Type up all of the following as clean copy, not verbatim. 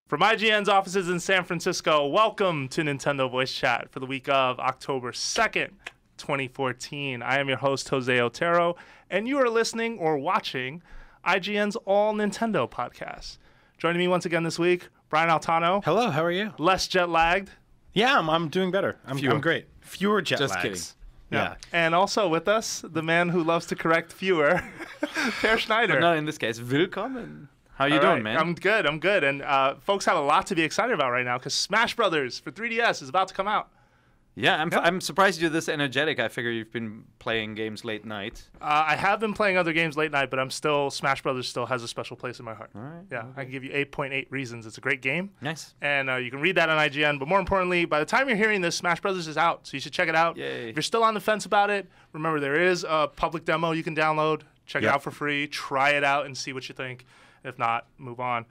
From IGN's offices in San Francisco, welcome to Nintendo Voice Chat for the week of October 2nd, 2014. I am your host, Jose Otero, and you are listening or watching IGN's All Nintendo podcast. Joining me once again this week, Brian Altano. Hello, how are you? Less jet-lagged. Yeah, I'm doing better. I'm great. Fewer jet lags. Just kidding. Yeah. And also with us, the man who loves to correct fewer, Per Schneider. But not in this case. Willkommen. How you doing, man? I'm good. And folks have a lot to be excited about right now because Smash Brothers for 3DS is about to come out. Yeah, I'm surprised you're this energetic. I figure you've been playing games late night. I have been playing other games late night, but Smash Brothers still has a special place in my heart. All right. Yeah, okay. I can give you 8.8 reasons. It's a great game. Nice. And you can read that on IGN. But more importantly, by the time you're hearing this, Smash Brothers is out, so you should check it out. Yay. If you're still on the fence about it, remember there is a public demo you can download. Check it out for free. Try it out and see what you think. If not, move on.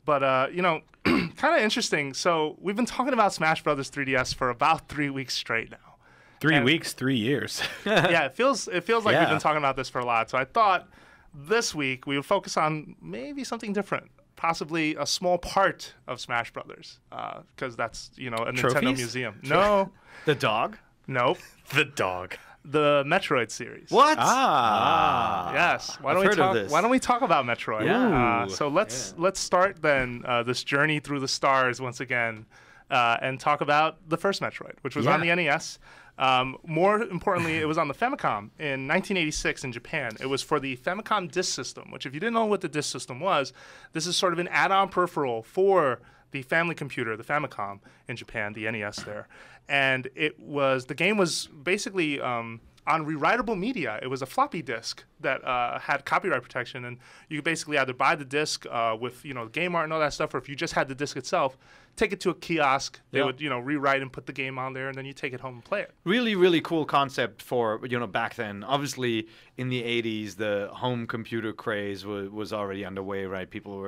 But, kind of interesting. So we've been talking about Smash Brothers 3DS for about 3 weeks straight now. 3 weeks, 3 years. Yeah, it feels like we've been talking about this for a lot. So I thought this week we would focus on maybe something different, possibly a small part of Smash Brothers, because that's, a Nintendo museum. No. The dog? Nope. The dog. The Metroid series. What? Yes. Why I've heard of this. Why don't we talk about Metroid? Yeah. So let's start then this journey through the stars once again, and talk about the first Metroid, which was on the NES. More importantly, it was on the Famicom in 1986 in Japan. It was for the Famicom disk system, which if you didn't know what the disk system was, this is sort of an add-on peripheral for the family computer, the Famicom in Japan, the NES there. And the game was basically on rewritable media. It was a floppy disk that had copyright protection, and you could basically either buy the disc with game art and all that stuff, or if you just had the disc itself, take it to a kiosk. They would rewrite and put the game on there, and then you take it home and play it. Really, really cool concept for back then. Obviously, in the 80s, the home computer craze was already underway, right? People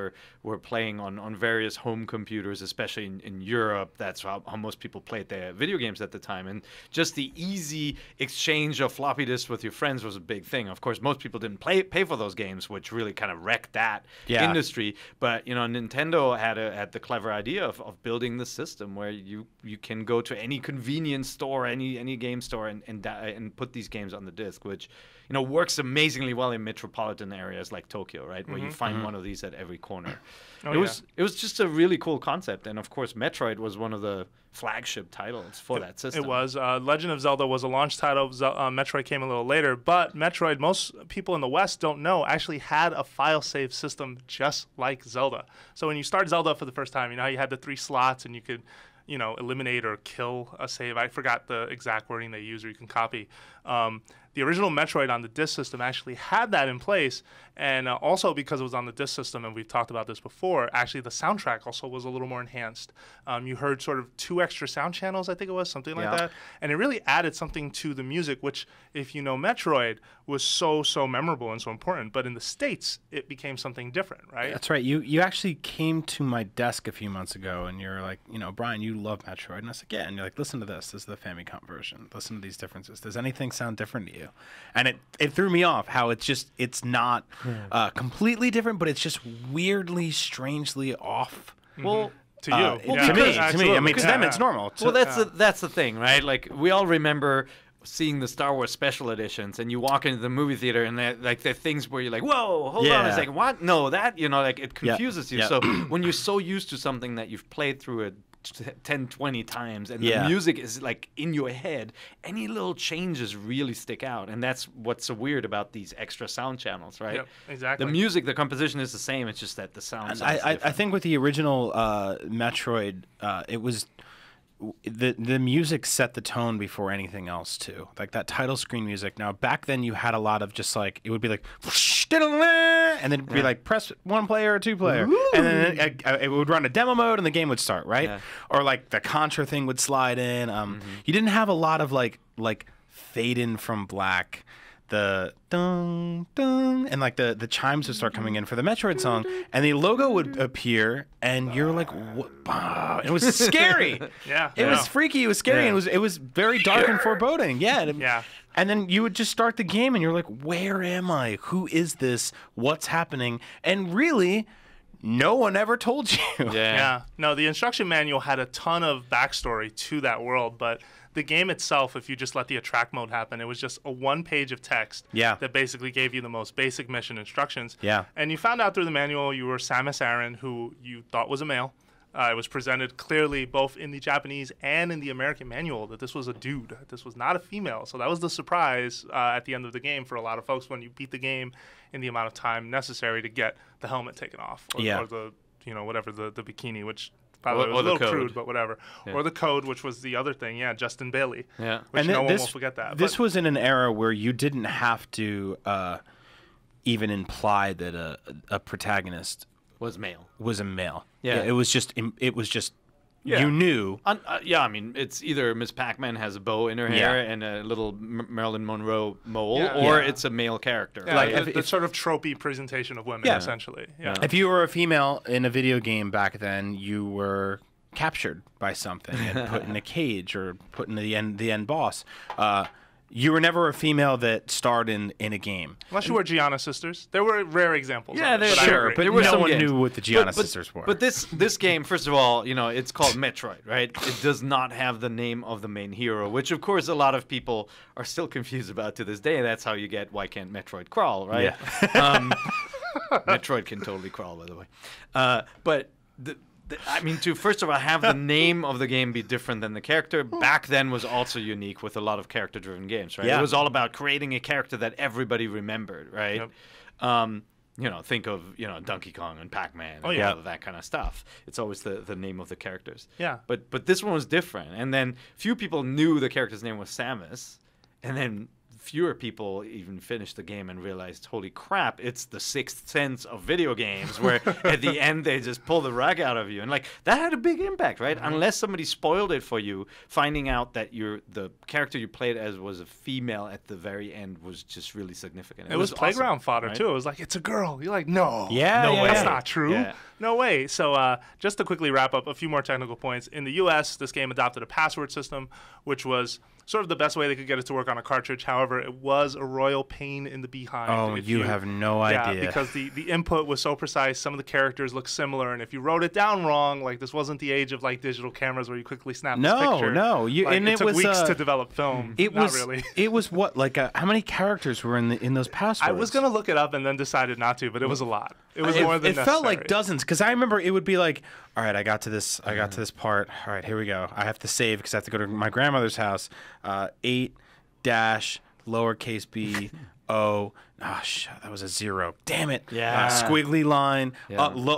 were playing on various home computers, especially in Europe. That's how most people played their video games at the time. And just the easy exchange of floppy disks with your friends was a big thing. Of course, most people didn't pay for those games, which really kind of wrecked that industry. But Nintendo had the clever idea of building the system where you can go to any convenience store, any game store, and put these games on the disc, which works amazingly well in metropolitan areas like Tokyo, right, where you find one of these at every corner. It was just a really cool concept, and of course, Metroid was one of the flagship titles for that system. It was. Legend of Zelda was a launch title. Metroid came a little later, but Metroid, most people in the West don't know, actually had a file save system just like Zelda. So when you start Zelda for the first time, you had the 3 slots, and you could eliminate or kill a save. I forgot the exact wording they use, or you can copy. The original Metroid on the disk system actually had that in place, and also because it was on the disk system, and we've talked about this before, actually the soundtrack also was a little more enhanced. You heard sort of 2 extra sound channels, I think it was, something like that, and it really added something to the music, which, if you know Metroid, was so memorable and so important, but in the States, it became something different, right? That's right. You actually came to my desk a few months ago, and you're like, Brian, you love Metroid, and I was like, yeah, and you're like, listen to this. This is the Famicom version. Listen to these differences. Does anything sound different to you? And it threw me off how it's not completely different, but it's just weirdly, strangely off. Well, to you, to me. I mean, to them it's normal. Well, that's the thing, right? Like, we all remember seeing the Star Wars special editions, and you walk into the movie theater, and they're things where you're like, whoa, hold on a second, what? No, that it confuses you. So when you're so used to something that you've played through it 10, 20 times, and the music is like in your head, any little changes really stick out, and that's what's so weird about these extra sound channels, right? Yep, exactly. The music, the composition is the same, it's just that the sound. I think with the original Metroid, it was the music set the tone before anything else too. Like that title screen music. Now back then you had a lot of just like, it would be like, and then it'd be like press 1 player or 2 player, and then it would run a demo mode and the game would start, right? Or like the Contra thing would slide in. You didn't have a lot of like fade in from black. The dun dun, and like the chimes would start coming in for the Metroid song, and the logo would appear, and you're like, what? It was scary. It was freaky. It was scary. And it was very dark and foreboding. And then you would just start the game, and you're like, where am I? Who is this? What's happening? And really, no one ever told you. Yeah. No, the instruction manual had a ton of backstory to that world, but the game itself, if you just let the attract mode happen, it was just a 1 page of text that basically gave you the most basic mission instructions. Yeah. And you found out through the manual you were Samus Aran, who you thought was a male. It was presented clearly both in the Japanese and in the American manual that this was a dude. This was not a female. So that was the surprise at the end of the game for a lot of folks when you beat the game in the amount of time necessary to get the helmet taken off or the, whatever, the bikini, which probably was a little crude, but whatever. Yeah. Or the code, which was the other thing. Yeah, Justin Bailey. Yeah. Which no one will forget that. This was in an era where you didn't have to even imply that a protagonist was male. Was a male. Yeah. It was just you knew. I mean, it's either Miss Pac-Man has a bow in her hair and a little Marilyn Monroe mole, or it's a male character. Yeah, like the sort of tropey presentation of women, essentially. Yeah. If you were a female in a video game back then, you were captured by something and put in a cage or put in the end boss. You were never a female that starred in a game. Unless you were Gianna Sisters. There were rare examples. Yeah, but no one knew what the Gianna Sisters were. But this game, first of all, it's called Metroid, right? It does not have the name of the main hero, which, of course, a lot of people are still confused about to this day. That's how you get, why can't Metroid crawl, right? Yeah. Metroid can totally crawl, by the way. But to first of all have the name of the game be different than the character back then was also unique with a lot of character-driven games, right? Yeah. It was all about creating a character that everybody remembered, right? Yep. Think of Donkey Kong and Pac-Man and all of that kind of stuff. It's always the name of the characters. Yeah. But this one was different, and then few people knew the character's name was Samus, and then fewer people even finished the game and realized, holy crap, it's the Sixth Sense of video games, where at the end they just pull the rug out of you. And that had a big impact, right? Mm-hmm. Unless somebody spoiled it for you, finding out that the character you played as was a female at the very end was just really significant. It was playground fodder, right? Too. It was like, it's a girl. You're like, no. No way. That's not true. Yeah. No way. So just to quickly wrap up, a few more technical points. In the U.S., this game adopted a password system, which was sort of the best way they could get it to work on a cartridge. However, it was a royal pain in the behind. Oh, you have no idea. Yeah, because the input was so precise. Some of the characters look similar, and if you wrote it down wrong, this wasn't the age of digital cameras where you quickly snap this picture. No. It took weeks to develop film. Not really. It was what, how many characters were in those passwords? I was gonna look it up and then decided not to, but it was a lot. It was more than necessary. It felt like dozens, because I remember it would be like, all right, I got to this part. All right, here we go. I have to save because I have to go to my grandmother's house. 8 dash lowercase b o. That was a 0. Damn it. Yeah. Squiggly line,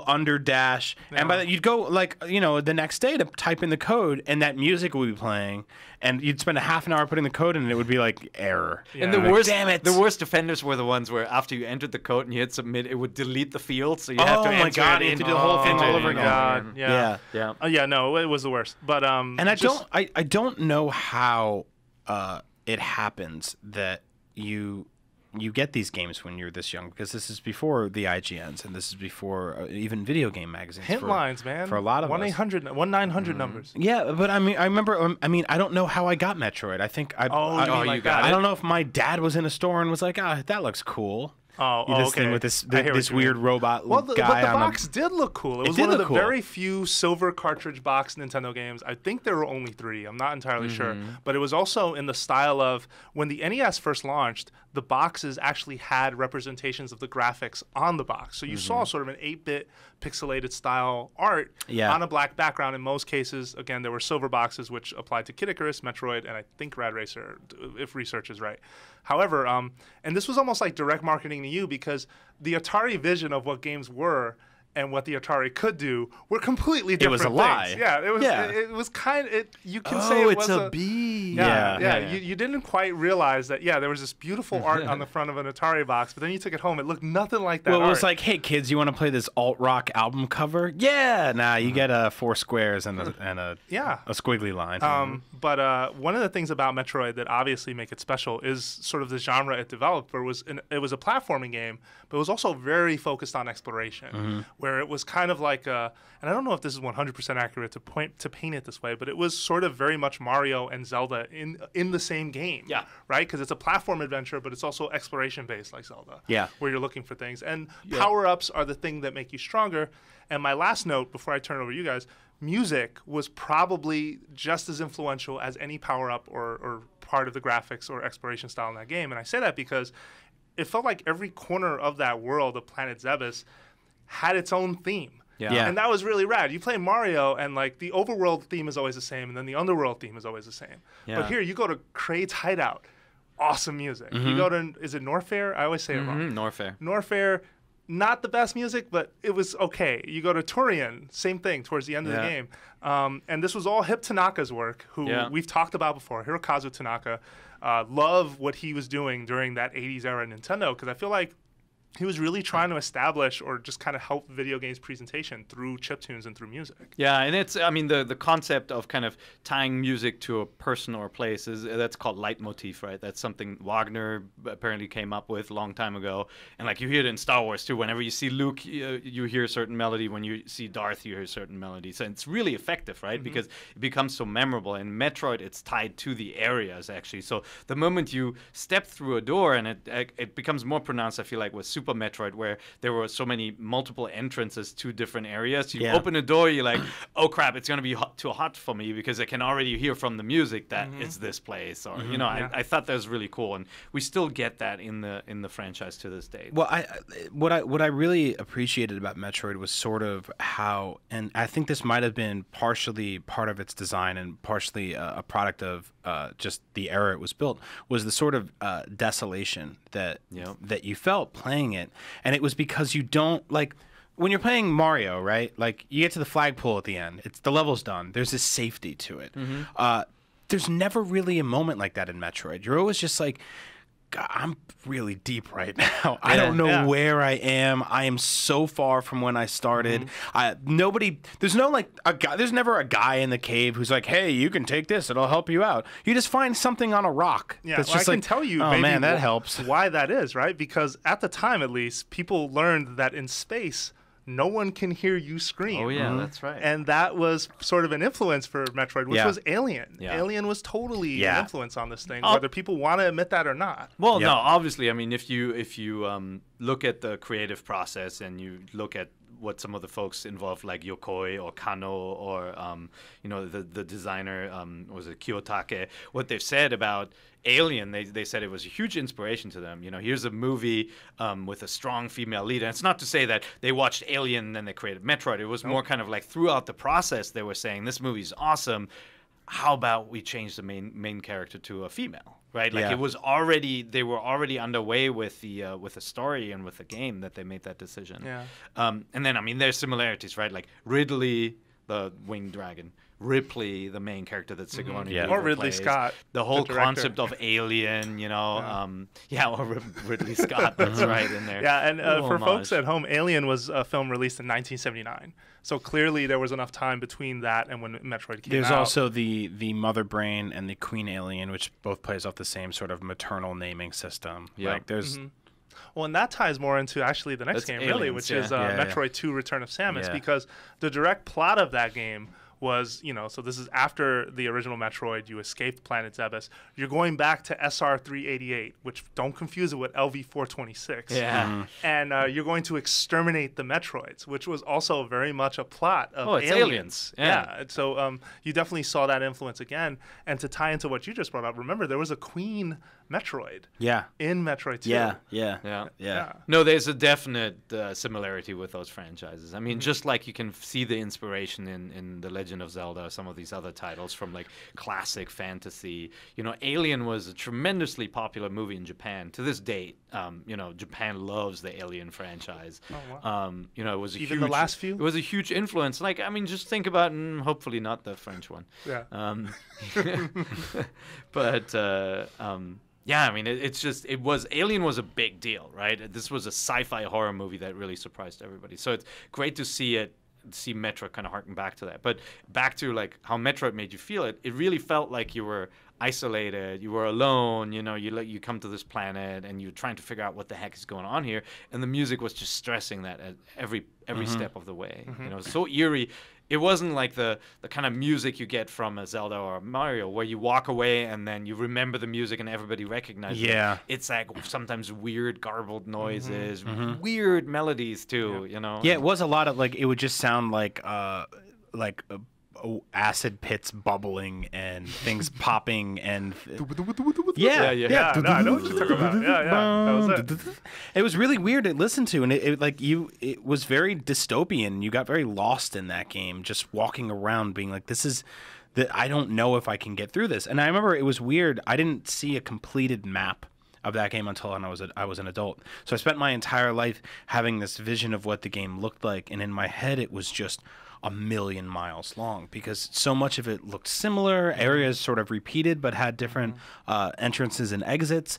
under dash. Yeah. And by that, you'd go, the next day to type in the code, and that music would be playing, and you'd spend a half an hour putting the code in, and it would be error. Yeah. And the worst offenders were the ones where after you entered the code and you hit submit, it would delete the field, so you have to enter it in. You have to do the whole thing all over again. Yeah. No, it was the worst. But and I don't know how it happens that you get these games when you're this young, because this is before the IGNs and this is before even video game magazines. Hint lines, man. For a lot of 1-900 numbers. Yeah, but I remember. I don't know how I got Metroid. I think I don't know if my dad was in a store and was like, that looks cool. This thing with this weird robot guy. But the box did look cool. It was one of the very few silver cartridge box Nintendo games. I think there were only 3. I'm not entirely sure. But it was also in the style of when the NES first launched, the boxes actually had representations of the graphics on the box. So you saw sort of an 8-bit pixelated style art on a black background. In most cases, again, there were silver boxes, which applied to Kid Icarus, Metroid, and I think Rad Racer, if research is right. However, and this was almost like direct marketing to you, because the Atari vision of what games were and what the Atari could do were completely different things. It was a lie. Yeah, it was kind of, you can say it was a B. Yeah. You didn't quite realize that, there was this beautiful art on the front of an Atari box, but then you took it home, it looked nothing like that art. It was like, hey, kids, you want to play this alt-rock album cover? Yeah! Nah, you get 4 squares and a squiggly line. But one of the things about Metroid that obviously make it special is sort of the genre it developed, where it was a platforming game, but it was also very focused on exploration, where it was kind of like and I don't know if this is 100% accurate to paint it this way, but it was sort of very much Mario and Zelda in the same game. Yeah. Right? Because it's a platform adventure, but it's also exploration based like Zelda. Yeah. Where you're looking for things. And power-ups are the thing that make you stronger. And my last note before I turn it over to you guys, music was probably just as influential as any power-up or part of the graphics or exploration style in that game. And I say that because it felt like every corner of that world of Planet Zebes had its own theme. Yeah. And that was really rad. You play Mario, and like the overworld theme is always the same, and then the underworld theme is always the same. Yeah. But here, you go to Kraid's hideout, awesome music. You go to, is it Norfair? I always say it wrong. Norfair. Norfair, not the best music, but it was okay. You go to Turian, same thing towards the end of the game. And this was all Hip Tanaka's work, who we've talked about before, Hirokazu Tanaka. Love what he was doing during that 80s era Nintendo, because I feel like he was really trying to establish or just kind of help video games presentation through chiptunes and through music. Yeah, and it's, I mean, the concept of kind of tying music to a person or a place that's called leitmotif, right? That's something Wagner apparently came up with a long time ago. And like you hear it in Star Wars too. Whenever you see Luke, you hear a certain melody. When you see Darth, you hear a certain melody. So it's really effective, right? Because it becomes so memorable. In Metroid, it's tied to the areas actually. So the moment you step through a door, and it becomes more pronounced, I feel like, with Super Metroid, where there were so many multiple entrances to different areas. You open a door, you're like, oh crap, it's going to be too hot for me because I can already hear from the music that it's this place. Or you know, I thought that was really cool, and we still get that in the franchise to this day. Well, what I really appreciated about Metroid was sort of how, and I think this might have been partially part of its design and partially a product of just the era it was built, was the sort of desolation that you felt playing it. And it was because you don't, like, when you're playing Mario, right? Like, you get to the flagpole at the end. The level's done. There's this safety to it. There's never really a moment like that in Metroid. You're always just like, God, I'm really deep right now. I don't know where I am. I am so far from when I started. There's no like a guy. There's never a guy in the cave who's like, "Hey, you can take this. It'll help you out." You just find something on a rock. Yeah, that's well, just I can tell you. Oh maybe man, that helps. Why that is, right? Because at the time, at least, people learned that in space, no one can hear you scream. Oh yeah, that's right. And that was sort of an influence for Metroid, which was Alien. Yeah. Alien was totally an influence on this thing, whether people want to admit that or not. Well, no, obviously, I mean, if you look at the creative process and you look at what some of the folks involved, like Yokoi or Kano or the designer, was it Kiyotake, what they've said about Alien, they said it was a huge inspiration to them. You know, here's a movie with a strong female lead. And it's not to say that they watched Alien and then they created Metroid. It was more kind of like throughout the process they were saying, this movie's awesome. How about we change the main character to a female? Right, like it was already, they were already underway with the story and with the game that they made that decision. Yeah. And then I mean, there's similarities, right? Like Ridley, the winged dragon, Ripley, the main character that Sigourney Weaver or Ridley plays. Scott, the whole concept of Alien, you know, or Ridley Scott. That's right in there. Yeah, and for folks at home, Alien was a film released in 1979. So clearly there was enough time between that and when Metroid came out. There's also the Mother Brain and the Queen Alien, which both plays off the same sort of maternal naming system. Yeah. Like there's Well, and that ties more into actually the next game, really, which is Metroid 2 Return of Samus, because the direct plot of that game was, so this is after the original Metroid, you escaped Planet Zebes. You're going back to SR-388, which don't confuse it with LV-426. Yeah. And you're going to exterminate the Metroids, which was also very much a plot of it's Aliens. Yeah. So you definitely saw that influence again. And to tie into what you just brought up, remember, there was a Queen Metroid in Metroid 2. Yeah. No, there's a definite similarity with those franchises. I mean, just like you can see the inspiration in The Legend of Zelda, some of these other titles from like classic fantasy. Alien was a tremendously popular movie in Japan. To this date, Japan loves the Alien franchise. Oh, wow. It was Even the last few? It was a huge influence. Like, I mean, just think about, hopefully not the French one. Yeah. But yeah, I mean, Alien was a big deal, right? This was a sci-fi horror movie that really surprised everybody. So it's great to see Metroid kind of harken back to that. But back to like how Metroid made you feel, it really felt like you were isolated. You were alone. You come to this planet and you're trying to figure out what the heck is going on here. And the music was just stressing that at every step of the way. So eerie. It wasn't like the kind of music you get from a Zelda or a Mario where you walk away and then you remember the music and everybody recognizes it. It's like sometimes weird garbled noises, weird melodies too, Yeah, it was a lot of like, it would just sound like acid pits bubbling and things popping and No, I know what you're talking about. That was it. It was really weird to listen to, and it was very dystopian. You got very lost in that game, just walking around being like, I don't know if I can get through this. And I remember it was weird. I didn't see a completed map of that game until I was an adult. So I spent my entire life having this vision of what the game looked like, and in my head it was just a million miles long because so much of it looked similar. Areas sort of repeated but had different entrances and exits.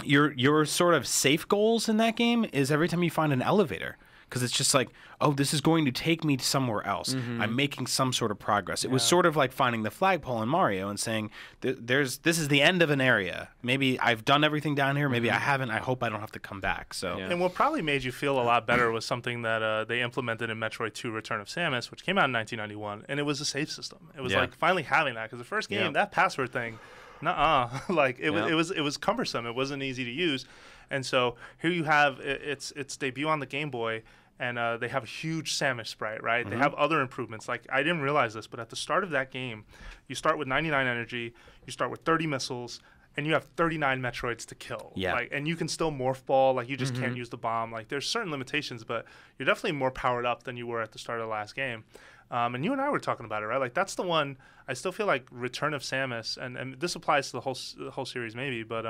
Your sort of safe goals in that game is every time you find an elevator, because it's just like, oh, this is going to take me to somewhere else. I'm making some sort of progress. It was sort of like finding the flagpole in Mario and saying, this is the end of an area. Maybe I've done everything down here. Maybe I haven't. I hope I don't have to come back. So, And what probably made you feel a lot better was something that they implemented in Metroid II Return of Samus, which came out in 1991, and it was a save system. It was like finally having that, because the first game, that password thing, like it was cumbersome. It wasn't easy to use. And so here you have its debut on the Game Boy, and they have a huge Samus sprite, right? They have other improvements. Like, I didn't realize this, but at the start of that game, you start with 99 energy, you start with 30 missiles, and you have 39 Metroids to kill. And you can still morph ball. Like, you just can't use the bomb. Like, there's certain limitations, but you're definitely more powered up than you were at the start of the last game. And you and I were talking about it, right? Like, that's the one. I still feel like Return of Samus, and this applies to the whole series maybe, but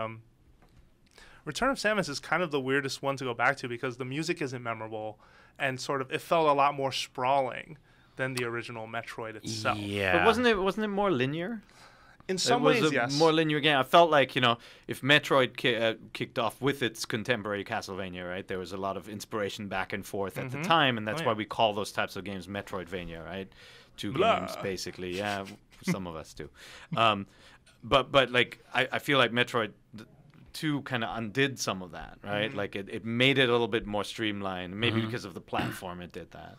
Return of Samus is kind of the weirdest one to go back to because the music isn't memorable, and sort of it felt a lot more sprawling than the original Metroid itself. But wasn't it more linear? In some ways, yes. More linear game. I felt like, if Metroid kicked off with its contemporary Castlevania, right, there was a lot of inspiration back and forth at the time, and that's why we call those types of games Metroidvania, right? Two games, basically. Yeah, some of us do. But like, I feel like Metroid 2 kind of undid some of that, right? Like, it made it a little bit more streamlined. Maybe because of the platform it did that.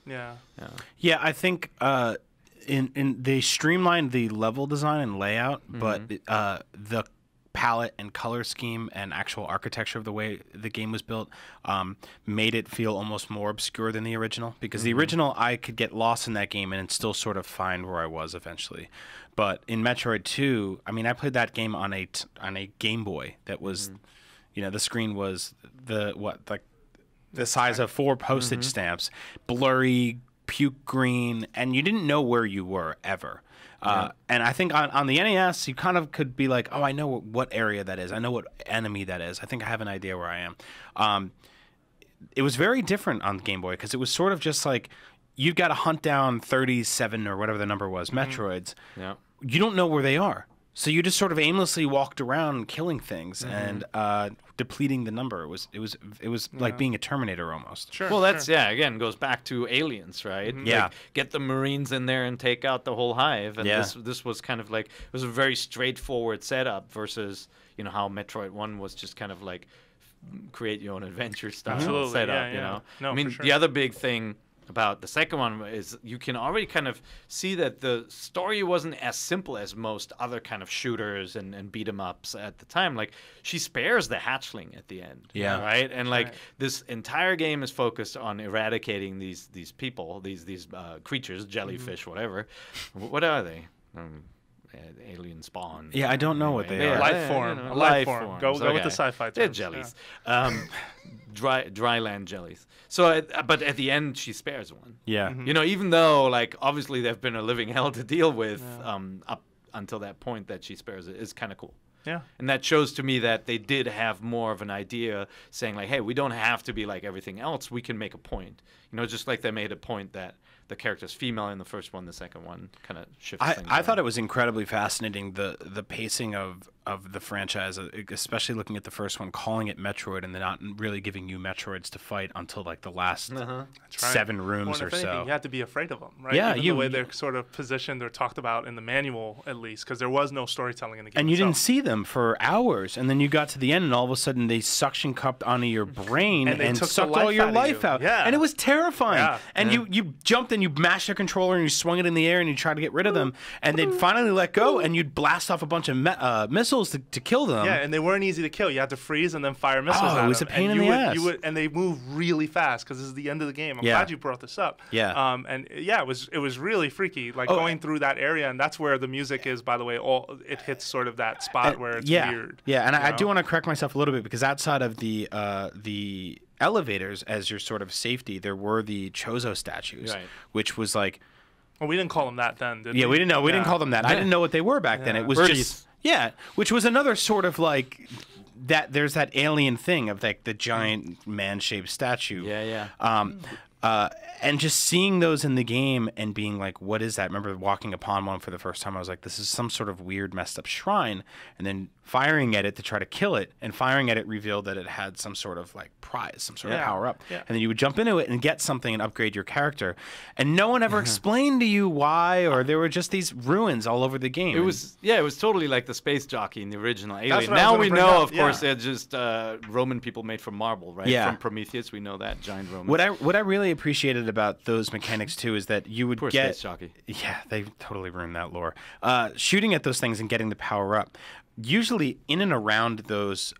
Yeah, I think they streamlined the level design and layout, but the palette and color scheme and actual architecture of the way the game was built made it feel almost more obscure than the original, because the original, I could get lost in that game and still sort of find where I was eventually. But in Metroid 2, I mean, I played that game on a Game Boy that was, the screen was the size of 4 postage stamps, blurry, puke green, and you didn't know where you were ever. And I think on the NES, you kind of could be like, oh, I know what area that is. I know what enemy that is. I think I have an idea where I am. It was very different on the Game Boy because it was sort of just like, you've got to hunt down 37 or whatever the number was, Metroids. You don't know where they are. So you just sort of aimlessly walked around killing things and depleting the number. It was like being a Terminator almost. Well, that's again goes back to Aliens, right? Like, get the Marines in there and take out the whole hive. And this was kind of like, it was a very straightforward setup versus how Metroid 1 was just kind of like create your own adventure style setup. No, I mean, the other big thing about the second one is you can already kind of see that the story wasn't as simple as most other kind of shooters and beat 'em ups at the time. Like, she spares the hatchling at the end, right? And like this entire game is focused on eradicating these people, these creatures, jellyfish, whatever. What are they? Alien spawn. Yeah, I don't know what they are. Life form. Life form. Go with the sci-fi terms. They're jellies. Dry land jellies. So, but at the end, she spares one. Even though, like, obviously they've been a living hell to deal with up until that point that she spares it is kind of cool. And that shows to me that they did have more of an idea, saying like, hey, we don't have to be like everything else. We can make a point. Just like they made a point that the character's female in the first one, the second one kind of shifts things I thought it was incredibly fascinating, the pacing of the franchise, especially looking at the first one, calling it Metroid, and then not really giving you Metroids to fight until like the last 7 rooms or so. You had to be afraid of them, right? Yeah, Even the way they're sort of positioned or talked about in the manual, at least, because there was no storytelling in the game. And you itself. didn't see them for hours, and then you got to the end, and all of a sudden they suction cupped onto your brain and sucked all your life out. Yeah. And it was terrifying. Yeah. And you jumped and you mashed your controller and you swung it in the air and you tried to get rid of them, and they'd finally let go, and you'd blast off a bunch of missiles to kill them. Yeah, and they weren't easy to kill. You had to freeze and then fire missiles at them. It was a pain in the ass. And they move really fast because this is the end of the game. I'm Yeah. glad you brought this up. Yeah. And yeah, it was really freaky, like going through that area, and that's where the music is. By the way, it hits sort of that spot where it's weird. Yeah, and I do want to correct myself a little bit, because outside of the elevators as your sort of safety, there were the Chozo statues, Right. which was like. Well, we didn't call them that then, did we? Yeah, we didn't know. We didn't call them that. I didn't know what they were back then. It was Birdies. just which was another sort of like that. There's that alien thing of like the giant man-shaped statue. Yeah. And just seeing those in the game and being like, what is that? I remember walking upon one for the first time. I was like, this is some sort of weird, messed up shrine. And then firing at it to try to kill it. And firing at it revealed that it had some sort of like prize, some sort of power up. Yeah. And then you would jump into it and get something and upgrade your character. And no one ever explained to you why, or there were just these ruins all over the game. It was totally like the space jockey in the original Alien. what I was Now gonna we bring know, up, of course, they're just Roman people made from marble, right? Yeah. From Prometheus, we know that, giant Romans. What I really appreciated about those mechanics too is that you would Poor get space jockey. Yeah, they totally ruined that lore. Shooting at those things and getting the power up. Usually, in and around those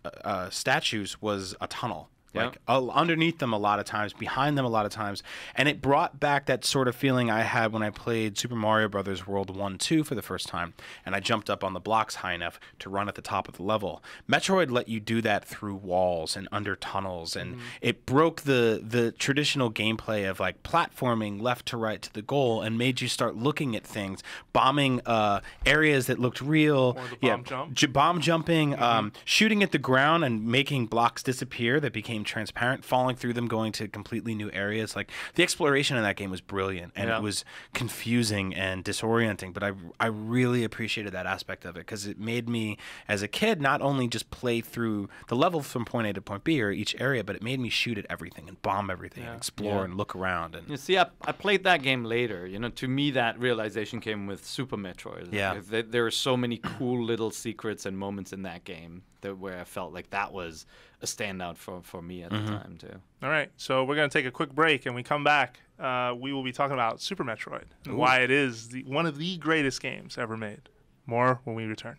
statues was a tunnel. Yeah. Like underneath them a lot of times, behind them a lot of times. And it brought back that sort of feeling I had when I played Super Mario Brothers World 1-2 for the first time. And I jumped up on the blocks high enough to run at the top of the level. Metroid let you do that through walls and under tunnels. And it broke the traditional gameplay of like platforming left to right to the goal and made you start looking at things, bombing areas that looked real. Or the bomb jump. Bomb jumping, shooting at the ground and making blocks disappear that became transparent, falling through them, going to completely new areas. Like the exploration in that game was brilliant, and it was confusing and disorienting, but I really appreciated that aspect of it, because it made me as a kid not only just play through the level from point A to point B or each area, but it made me shoot at everything and bomb everything and explore and look around. And You see, I played that game later. You know, to me, that realization came with Super Metroid. Yeah. There are so many cool little secrets and moments in that game where I felt like that was a standout for me at the time, too. All right, so we're going to take a quick break, and we come back. We will be talking about Super Metroid and why it is one of the greatest games ever made. More when we return.